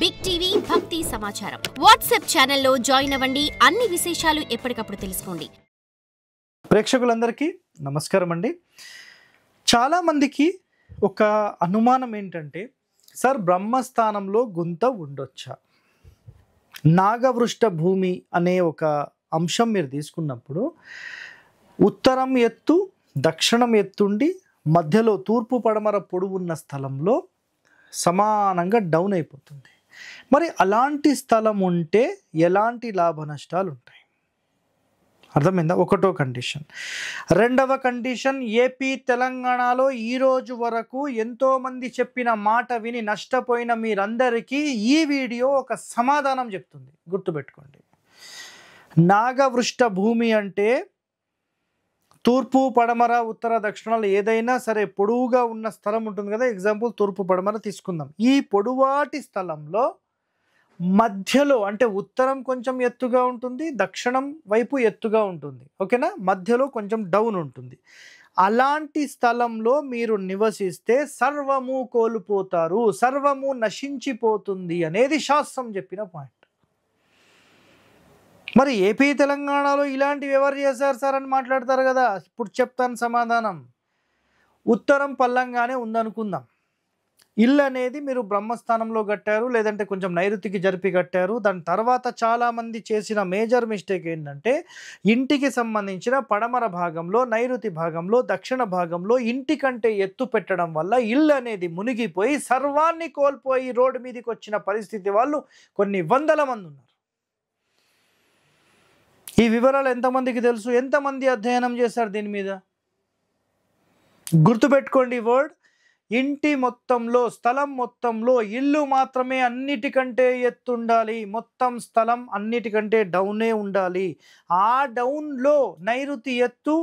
Big TV భక్తి సమాచారం WhatsApp ఛానల్లో జాయిన్ అవ్వండి. అన్ని విశేషాలు ఎప్పటికప్పుడు తెలుసుకోండి. ప్రేక్షకులందరికీ నమస్కారం అండి. చాలామందికి ఒక అనుమానం ఏంటంటే, సార్ బ్రహ్మస్థానంలో గుంత ఉండొచ్చా? నాగవృష్ట భూమి అనే ఒక అంశం మీరు తీసుకున్నప్పుడు ఉత్తరం ఎత్తు దక్షిణం ఎత్తుండి మధ్యలో తూర్పు పడమర పొడవున్న స్థలంలో సమానంగా డౌన్ అయిపోతుంది. మరి అలాంటి స్థలం ఉంటే ఎలాంటి లాభ నష్టాలు ఉంటాయి? అర్థమైందా? ఒకటో కండిషన్. రెండవ కండిషన్, ఏపీ తెలంగాణలో ఈరోజు వరకు ఎంతోమంది చెప్పిన మాట విని నష్టపోయిన మీరందరికీ ఈ వీడియో ఒక సమాధానం చెప్తుంది. గుర్తుపెట్టుకోండి. నాగవృష్ట భూమి అంటే తూర్పు పడమర ఉత్తర దక్షిణాలు ఏదైనా సరే పొడవుగా ఉన్న స్థలం ఉంటుంది కదా. ఎగ్జాంపుల్ తూర్పు పడమర తీసుకుందాం. ఈ పొడవాటి స్థలంలో మధ్యలో అంటే ఉత్తరం కొంచెం ఎత్తుగా ఉంటుంది, దక్షిణం వైపు ఎత్తుగా ఉంటుంది, ఓకేనా? మధ్యలో కొంచెం డౌన్ ఉంటుంది. అలాంటి స్థలంలో మీరు నివసిస్తే సర్వము కోల్పోతారు, సర్వము నశించిపోతుంది అనేది శాస్త్రం చెప్పిన పాయింట్. మరి ఏపీ తెలంగాణలో ఇలాంటివి ఎవరు చేశారు సార్ అని మాట్లాడతారు కదా. ఇప్పుడు చెప్తాను సమాధానం. ఉత్తరం పల్లంగానే ఉందనుకుందాం. ఇల్లు అనేది మీరు బ్రహ్మస్థానంలో కట్టారు, లేదంటే కొంచెం నైరుతికి జరిపి కట్టారు. దాని తర్వాత చాలామంది చేసిన మేజర్ మిస్టేక్ ఏంటంటే, ఇంటికి సంబంధించిన పడమర భాగంలో, నైరుతి భాగంలో, దక్షిణ భాగంలో ఇంటి కంటే ఎత్తు పెట్టడం వల్ల ఇల్లు అనేది మునిగిపోయి సర్వాన్ని కోల్పోయి రోడ్డు మీదకి వచ్చిన పరిస్థితి వాళ్ళు కొన్ని వందల మంది ఉన్నారు. ఈ వివరాలు ఎంతమందికి తెలుసు? ఎంతమంది అధ్యయనం చేశారు దీని మీద? గుర్తుపెట్టుకోండి వర్డ్. ఇంటి మొత్తంలో, స్థలం మొత్తంలో ఇల్లు మాత్రమే అన్నిటికంటే ఎత్తుండాలి. మొత్తం స్థలం అన్నిటికంటే డౌనే ఉండాలి. ఆ డౌన్లో నైరుతి ఎత్తు,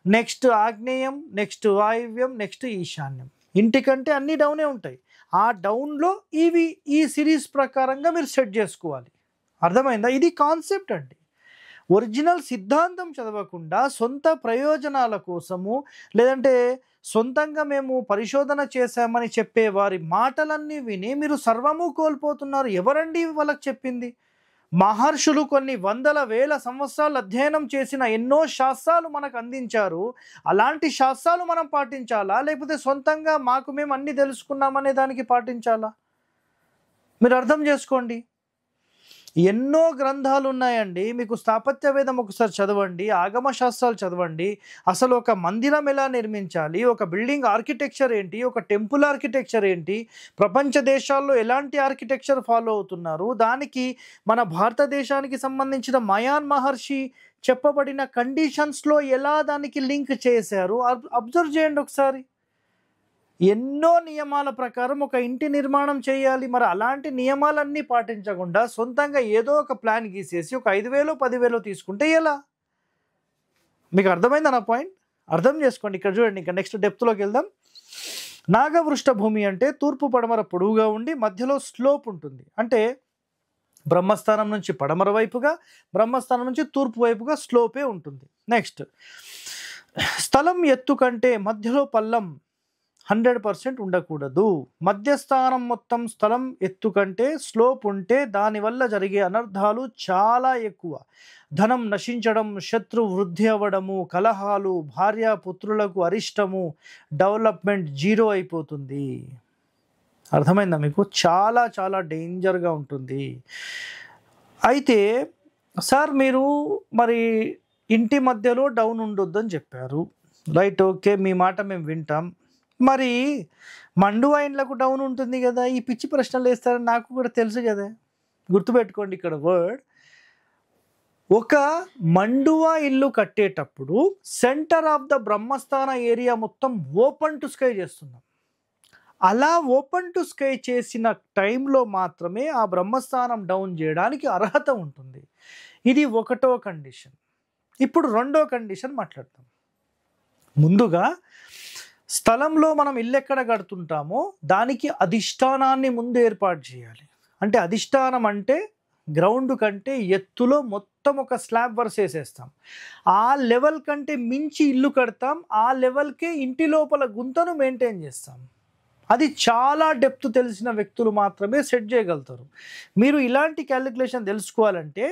నెక్స్ట్ ఆగ్నేయం, నెక్స్ట్ వాయువ్యం, నెక్స్ట్ ఈశాన్యం. ఇంటికంటే అన్ని డౌనే ఉంటాయి. ఆ డౌన్లో ఈ సిరీస్ ప్రకారంగా మీరు సెట్ చేసుకోవాలి. అర్థమైందా? ఇది కాన్సెప్ట్ అండి. ఒరిజినల్ సిద్ధాంతం చదవకుండా సొంత ప్రయోజనాల కోసము, లేదంటే సొంతంగా మేము పరిశోధన చేశామని చెప్పే వారి మాటలన్నీ విని మీరు సర్వము కోల్పోతున్నారు. ఎవరండి వాళ్ళకి చెప్పింది? మహర్షులు కొన్ని వందల వేల సంవత్సరాలు అధ్యయనం చేసిన ఎన్నో శాస్త్రాలు మనకు అందించారు. అలాంటి శాస్త్రాలు మనం పాటించాలా, లేకపోతే సొంతంగా మాకు మేము అన్నీ తెలుసుకున్నామనే దానికి పాటించాలా? మీరు అర్థం చేసుకోండి. ఎన్నో గ్రంథాలు ఉన్నాయండి. మీకు స్థాపత్య వేదం ఒకసారి చదవండి, ఆగమ శాస్త్రాలు చదవండి. అసలు ఒక మందిరం ఎలా నిర్మించాలి, ఒక బిల్డింగ్ ఆర్కిటెక్చర్ ఏంటి, ఒక టెంపుల్ ఆర్కిటెక్చర్ ఏంటి, ప్రపంచ దేశాల్లో ఎలాంటి ఆర్కిటెక్చర్ ఫాలో అవుతున్నారు, దానికి మన భారతదేశానికి సంబంధించిన మయాన్ మహర్షి చెప్పబడిన కండిషన్స్లో ఎలా దానికి లింక్ చేశారు అబ్జర్వ్ చేయండి ఒకసారి. ఎన్నో నియమాల ప్రకారం ఒక ఇంటి నిర్మాణం చేయాలి. మరి అలాంటి నియమాలన్నీ పాటించకుండా సొంతంగా ఏదో ఒక ప్లాన్ గీసేసి ఒక 5,000 10,000 తీసుకుంటే ఎలా? మీకు అర్థమైందా నా పాయింట్? అర్థం చేసుకోండి. ఇక్కడ చూడండి, ఇంకా నెక్స్ట్ డెప్త్లోకి వెళ్దాం. నాగవృష్ట భూమి అంటే తూర్పు పడమర పొడవుగా ఉండి మధ్యలో స్లోప్ ఉంటుంది. అంటే బ్రహ్మస్థానం నుంచి పడమర వైపుగా, బ్రహ్మస్థానం నుంచి తూర్పు వైపుగా స్లోపే ఉంటుంది. నెక్స్ట్, స్థలం ఎత్తు కంటే మధ్యలో పల్లం 100% ఉండకూడదు. మధ్యస్థానం మొత్తం స్థలం ఎత్తు కంటే స్లోప్ ఉంటే దానివల్ల జరిగే అనర్థాలు చాలా ఎక్కువ. ధనం నశించడం, శత్రు వృద్ధి అవ్వడము, కలహాలు, భార్యాపుత్రులకు అరిష్టము, డెవలప్మెంట్ జీరో అయిపోతుంది. అర్థమైందా మీకు? చాలా చాలా డేంజర్గా ఉంటుంది. అయితే సార్ మీరు మరి ఇంటి మధ్యలో డౌన్ ఉండొద్దు అని చెప్పారు. రైట్, ఓకే, మీ మాట మేము వింటాం. మరి మండువా ఇండ్లకు డౌన్ ఉంటుంది కదా. ఈ పిచ్చి ప్రశ్నలు వేస్తారని నాకు కూడా తెలుసు కదా. గుర్తుపెట్టుకోండి ఇక్కడ వర్డ్. ఒక మండువా ఇల్లు కట్టేటప్పుడు సెంటర్ ఆఫ్ ద బ్రహ్మస్థాన ఏరియా మొత్తం ఓపెన్ టు స్కై చేస్తున్నాం. అలా ఓపెన్ టు స్కై చేసిన టైంలో మాత్రమే ఆ బ్రహ్మస్థానం డౌన్ చేయడానికి అర్హత ఉంటుంది. ఇది ఒకటో కండిషన్. ఇప్పుడు రెండో కండిషన్ మాట్లాడతాం. ముందుగా స్థలంలో మనం ఇల్లు ఎక్కడ కడుతుంటామో దానికి అధిష్టానాన్ని ముందు ఏర్పాటు చేయాలి. అంటే అధిష్టానం అంటే గ్రౌండ్ కంటే ఎత్తులో మొత్తం ఒక స్లాబ్ వర్స్ వేసేస్తాం. ఆ లెవెల్ కంటే మించి ఇల్లు కడతాం. ఆ లెవెల్కే ఇంటి లోపల గుంతను మెయింటైన్ చేస్తాం. అది చాలా డెప్త్ తెలిసిన వ్యక్తులు మాత్రమే సెట్ చేయగలుగుతారు. మీరు ఇలాంటి క్యాలిక్యులేషన్ తెలుసుకోవాలంటే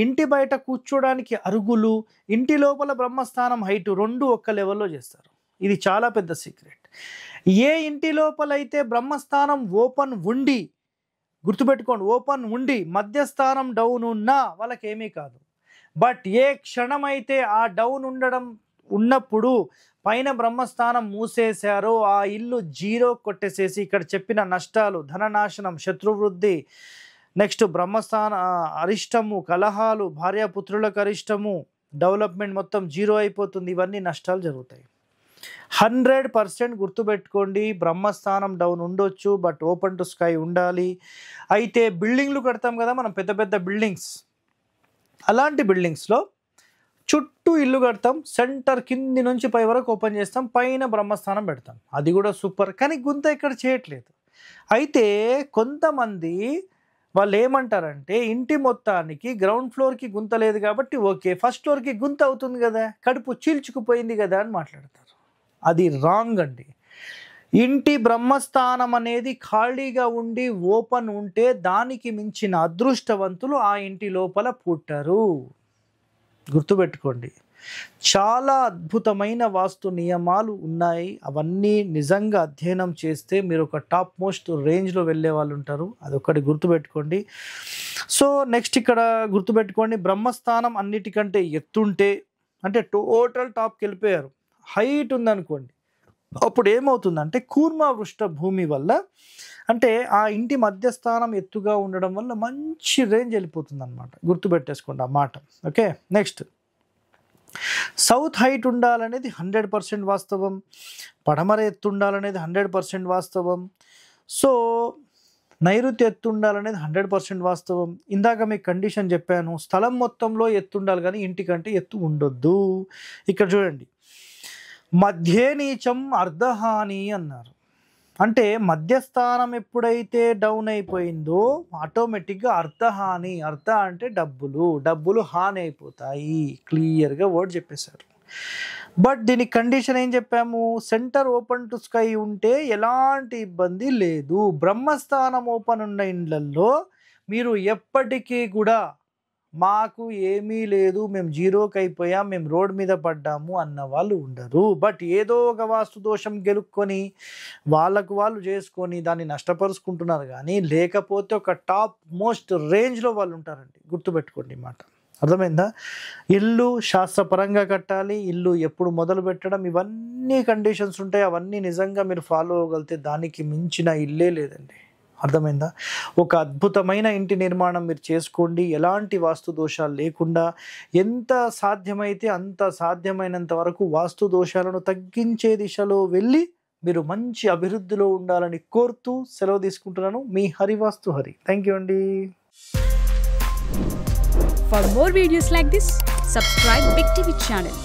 ఇంటి బయట కూర్చోడానికి అరుగులు, ఇంటి లోపల బ్రహ్మస్థానం హైటు 2 ఒక్క లెవెల్లో చేస్తారు. ఇది చాలా పెద్ద సీక్రెట్. ఏ ఇంటి లోపలైతే బ్రహ్మస్థానం ఓపెన్ ఉండి, గుర్తుపెట్టుకోండి, ఓపెన్ ఉండి మధ్యస్థానం డౌన్ ఉన్నా వాళ్ళకి ఏమీ కాదు. బట్ ఏ క్షణమైతే ఆ డౌన్ ఉన్నప్పుడు పైన బ్రహ్మస్థానం మూసేశారో ఆ ఇల్లు జీరో కొట్టేసేసి ఇక్కడ చెప్పిన నష్టాలు, ధననాశనం, శత్రువృద్ధి, నెక్స్ట్ బ్రహ్మస్థాన అరిష్టము, కలహాలు, భార్యాపుత్రులకు అరిష్టము, డెవలప్మెంట్ మొత్తం జీరో అయిపోతుంది. ఇవన్నీ నష్టాలు జరుగుతాయి. 100% గుర్తుపెట్టుకోండి, బ్రహ్మస్థానం డౌన్ ఉండొచ్చు, బట్ ఓపెన్ టు స్కై ఉండాలి. అయితే బిల్డింగ్లు కడతాం కదా మనం, పెద్ద పెద్ద బిల్డింగ్స్, అలాంటి బిల్డింగ్స్లో చుట్టూ ఇల్లు కడతాం, సెంటర్ కింది నుంచి పై వరకు ఓపెన్ చేస్తాం, పైన బ్రహ్మస్థానం పెడతాం, అది కూడా సూపర్. కానీ గుంత ఇక్కడ చేయట్లేదు. అయితే కొంతమంది వాళ్ళు ఏమంటారంటే ఇంటి మొత్తానికి గ్రౌండ్ ఫ్లోర్కి గుంత లేదు కాబట్టి ఓకే, ఫస్ట్ ఫ్లోర్కి గుంత అవుతుంది కదా, కడుపు చీల్చుకుపోయింది కదా అని మాట్లాడతారు. అది రాంగ్ అండి. ఇంటి బ్రహ్మస్థానం అనేది ఖాళీగా ఉండి ఓపెన్ ఉంటే దానికి మించిన అదృష్టవంతులు ఆ ఇంటి లోపల పుట్టారు. గుర్తుపెట్టుకోండి, చాలా అద్భుతమైన వాస్తు నియమాలు ఉన్నాయి. అవన్నీ నిజంగా అధ్యయనం చేస్తే మీరు ఒక టాప్ మోస్ట్ రేంజ్లో వెళ్ళే వాళ్ళు ఉంటారు. అదొకటి గుర్తుపెట్టుకోండి. సో నెక్స్ట్ ఇక్కడ గుర్తుపెట్టుకోండి, బ్రహ్మస్థానం అన్నిటికంటే ఎత్తుంటే, అంటే టోటల్ టాప్కి వెళ్ళిపోయారు, హైట్ ఉందనుకోండి, అప్పుడు ఏమవుతుందంటే కూర్మ వృష్ట భూమి వల్ల, అంటే ఆ ఇంటి మధ్యస్థానం ఎత్తుగా ఉండడం వల్ల మంచి రేంజ్ వెళ్ళిపోతుంది అనమాట. గుర్తుపెట్టేసుకోండి ఆ మాట. ఓకే, నెక్స్ట్ సౌత్ హైట్ ఉండాలనేది 100% వాస్తవం, పడమర ఎత్తు ఉండాలనేది 100% వాస్తవం, సో నైరుతి ఎత్తు ఉండాలనేది 100% వాస్తవం. ఇందాక మీకు కండిషన్ చెప్పాను, స్థలం మొత్తంలో ఎత్తు ఉండాలి కానీ ఇంటికంటే ఎత్తు ఉండొద్దు. ఇక్కడ చూడండి, మధ్యే నీచం అర్ధహాని అన్నారు. అంటే మధ్యస్థానం ఎప్పుడైతే డౌన్ అయిపోయిందో ఆటోమేటిక్గా అర్ధహాని, అర్ధ అంటే డబ్బులు హాని అయిపోతాయి. క్లియర్గా వర్డ్ చెప్పేశారు. బట్ దీనికి కండిషన్ ఏం చెప్పాము, సెంటర్ ఓపెన్ టు స్కై ఉంటే ఎలాంటి ఇబ్బంది లేదు. బ్రహ్మస్థానం ఓపెన్ ఉన్న ఇండ్లల్లో మీరు ఎప్పటికీ కూడా మాకు ఏమీ లేదు, మేము జీరోకి అయిపోయాం, మేము రోడ్ మీద పడ్డాము అన్న వాళ్ళు ఉండరు. బట్ ఏదో ఒక వాస్తు దోషం గెలుక్కొని వాళ్ళకు వాళ్ళు చేసుకొని దాన్ని నష్టపరుచుకుంటున్నారు కానీ లేకపోతే ఒక టాప్ మోస్ట్ రేంజ్లో వాళ్ళు ఉంటారండి. గుర్తుపెట్టుకోండి మాట, అర్థమైందా? ఇల్లు శాస్త్రపరంగా కట్టాలి, ఇల్లు ఎప్పుడు మొదలు పెట్టడం, ఇవన్నీ కండిషన్స్ ఉంటాయి. అవన్నీ నిజంగా మీరు ఫాలో అవ్వగలిగితే దానికి మించిన ఇల్లే లేదండి. అర్థమైందా? ఒక అద్భుతమైన ఇంటి నిర్మాణం మీరు చేసుకోండి, ఎలాంటి వాస్తు దోషాలు లేకుండా. ఎంత సాధ్యమైతే అంత సాధ్యమైనంత వరకు వాస్తు దోషాలను తగ్గించే దిశలో వెళ్ళి మీరు మంచి అభివృద్ధిలో ఉండాలని కోరుతూ సెలవు తీసుకుంటున్నాను. మీ హరివాస్తు హరి. థ్యాంక్ యూ అండి. For more videos like this, subscribe Big TV channel.